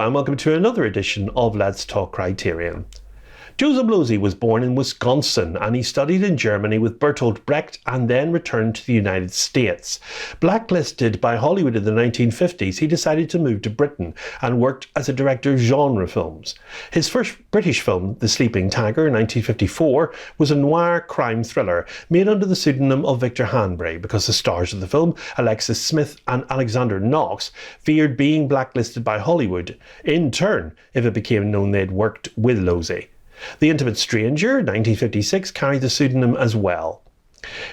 and welcome to another edition of Let's Talk Criterion. Joseph Losey was born in Wisconsin and he studied in Germany with Bertolt Brecht and then returned to the United States. Blacklisted by Hollywood in the 1950s, he decided to move to Britain and worked as a director of genre films. His first British film, The Sleeping Tiger in 1954, was a noir crime thriller made under the pseudonym of Victor Hanbury because the stars of the film, Alexis Smith and Alexander Knox, feared being blacklisted by Hollywood, in turn, if it became known they'd worked with Losey. The Intimate Stranger, 1956, carried the pseudonym as well.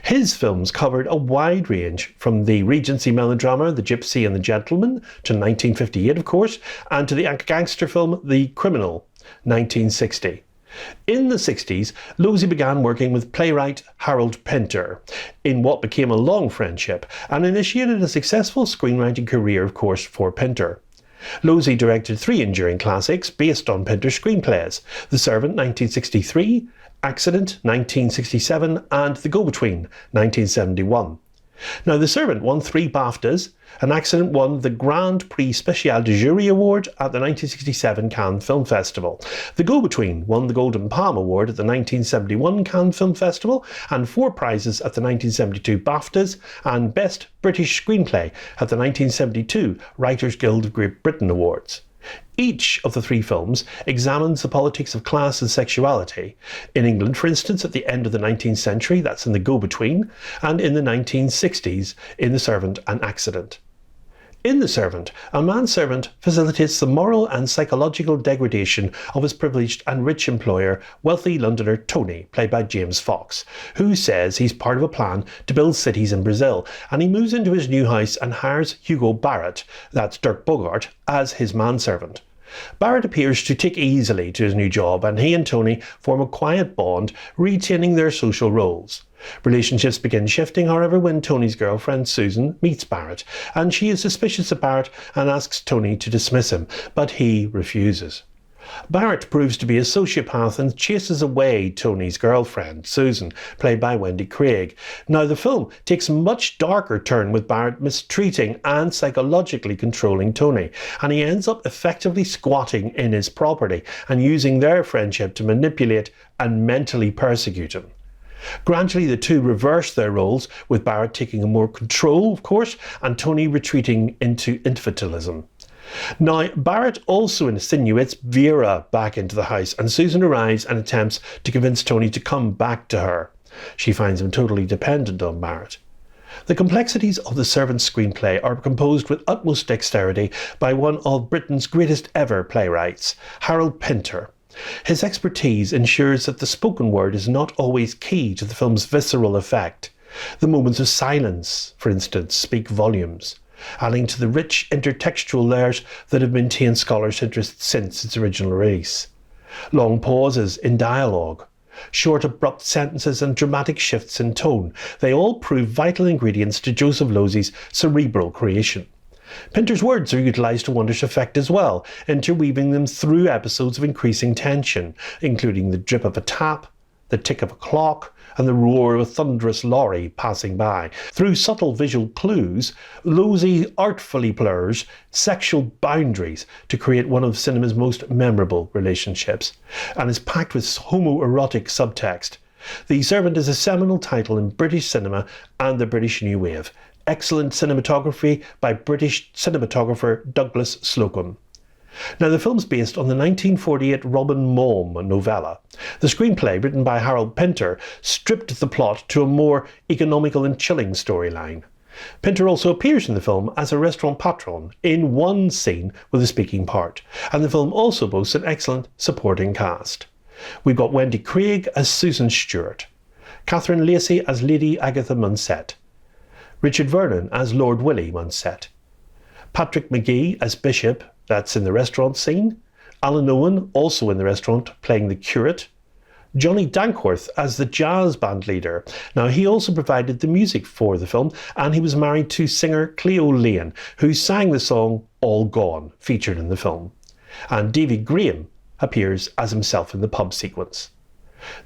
His films covered a wide range, from the Regency melodrama The Gypsy and the Gentleman to 1958, of course, and to the gangster film The Criminal, 1960. In the 60s, Losey began working with playwright Harold Pinter in what became a long friendship and initiated a successful screenwriting career, of course, for Pinter. Losey directed 3 enduring classics based on Pinter's screenplays: The Servant 1963, Accident 1967 and The Go-Between 1971. Now, The Servant won 3 BAFTAs, and Accident won the Grand Prix Spécial du Jury Award at the 1967 Cannes Film Festival. The Go-Between won the Golden Palm Award at the 1971 Cannes Film Festival and 4 prizes at the 1972 BAFTAs and Best British Screenplay at the 1972 Writers Guild of Great Britain Awards. Each of the 3 films examines the politics of class and sexuality. In England, for instance, at the end of the 19th century, that's in The Go-Between, and in the 1960s in The Servant and Accident. In The Servant, a manservant facilitates the moral and psychological degradation of his privileged and rich employer, wealthy Londoner Tony, played by James Fox, who says he's part of a plan to build cities in Brazil, and he moves into his new house and hires Hugo Barrett, that's Dirk Bogarde, as his manservant. Barrett appears to take easily to his new job, and he and Tony form a quiet bond, retaining their social roles. Relationships begin shifting, however, when Tony's girlfriend Susan meets Barrett, and she is suspicious of Barrett and asks Tony to dismiss him, but he refuses. Barrett proves to be a sociopath and chases away Tony's girlfriend, Susan, played by Wendy Craig. Now, the film takes a much darker turn with Barrett mistreating and psychologically controlling Tony, and he ends up effectively squatting in his property and using their friendship to manipulate and mentally persecute him. Gradually, the two reverse their roles, with Barrett taking more control, of course, and Tony retreating into infantilism. Now, Barrett also insinuates Vera back into the house, and Susan arrives and attempts to convince Tony to come back to her. She finds him totally dependent on Barrett. The complexities of The Servant's screenplay are composed with utmost dexterity by one of Britain's greatest ever playwrights, Harold Pinter. His expertise ensures that the spoken word is not always key to the film's visceral effect. The moments of silence, for instance, speak volumes, adding to the rich intertextual layers that have maintained scholars' interest since its original release. Long pauses in dialogue, short abrupt sentences and dramatic shifts in tone, they all prove vital ingredients to Joseph Losey's cerebral creation. Pinter's words are utilised to wondrous effect as well, interweaving them through episodes of increasing tension, including the drip of a tap, the tick of a clock, and the roar of a thunderous lorry passing by. Through subtle visual clues, Losey artfully blurs sexual boundaries to create one of cinema's most memorable relationships, and is packed with homoerotic subtext. The Servant is a seminal title in British cinema and the British New Wave. Excellent cinematography by British cinematographer Douglas Slocum. Now, the film's based on the 1948 Robin Malm novella. The screenplay, written by Harold Pinter, stripped the plot to a more economical and chilling storyline. Pinter also appears in the film as a restaurant patron in one scene with a speaking part, and the film also boasts an excellent supporting cast. We've got Wendy Craig as Susan Stewart, Catherine Lacey as Lady Agatha Munsett, Richard Vernon as Lord Willie Munsett, Patrick Magee as Bishop, that's in the restaurant scene, Alan Owen, also in the restaurant, playing the curate, Johnny Dankworth as the jazz band leader. Now, he also provided the music for the film, and he was married to singer Cleo Lane, who sang the song All Gone, featured in the film. And Davy Graham appears as himself in the pub sequence.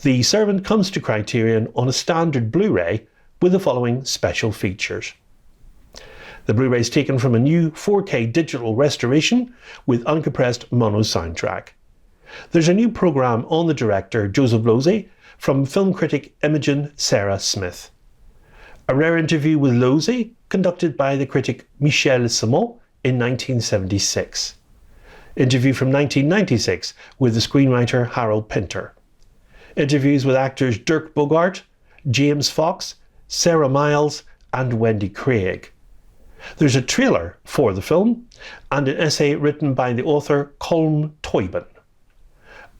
The Servant comes to Criterion on a standard Blu-ray with the following special features. The Blu-ray is taken from a new 4K digital restoration with uncompressed mono soundtrack. There's a new programme on the director Joseph Losey from film critic Imogen Sarah Smith. A rare interview with Losey conducted by the critic Michel Simon in 1976. Interview from 1996 with the screenwriter Harold Pinter. Interviews with actors Dirk Bogarde, James Fox, Sarah Miles and Wendy Craig. There's a trailer for the film and an essay written by the author Colm Toibin.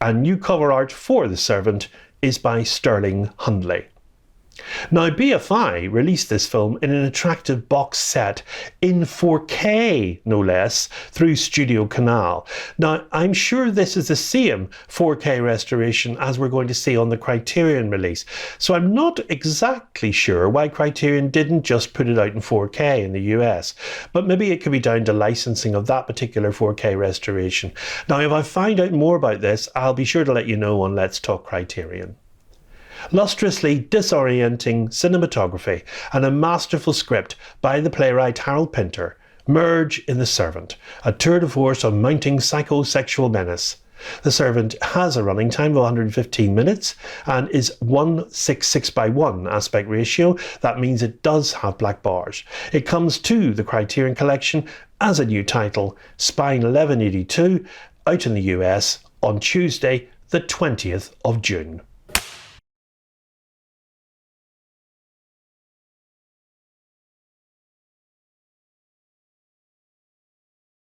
And new cover art for The Servant is by Sterling Hundley. Now, BFI released this film in an attractive box set in 4K, no less, through Studiocanal. Now, I'm sure this is the same 4K restoration as we're going to see on the Criterion release, so I'm not exactly sure why Criterion didn't just put it out in 4K in the US, but maybe it could be down to licensing of that particular 4K restoration. Now, if I find out more about this, I'll be sure to let you know on Let's Talk Criterion. Lustrously disorienting cinematography and a masterful script by the playwright Harold Pinter merge in The Servant, a tour de force on mounting psychosexual menace. The Servant has a running time of 115 minutes and is 1:6:6:1 aspect ratio. That means it does have black bars. It comes to the Criterion Collection as a new title, Spine 1182, out in the US on Tuesday, the 20th of June.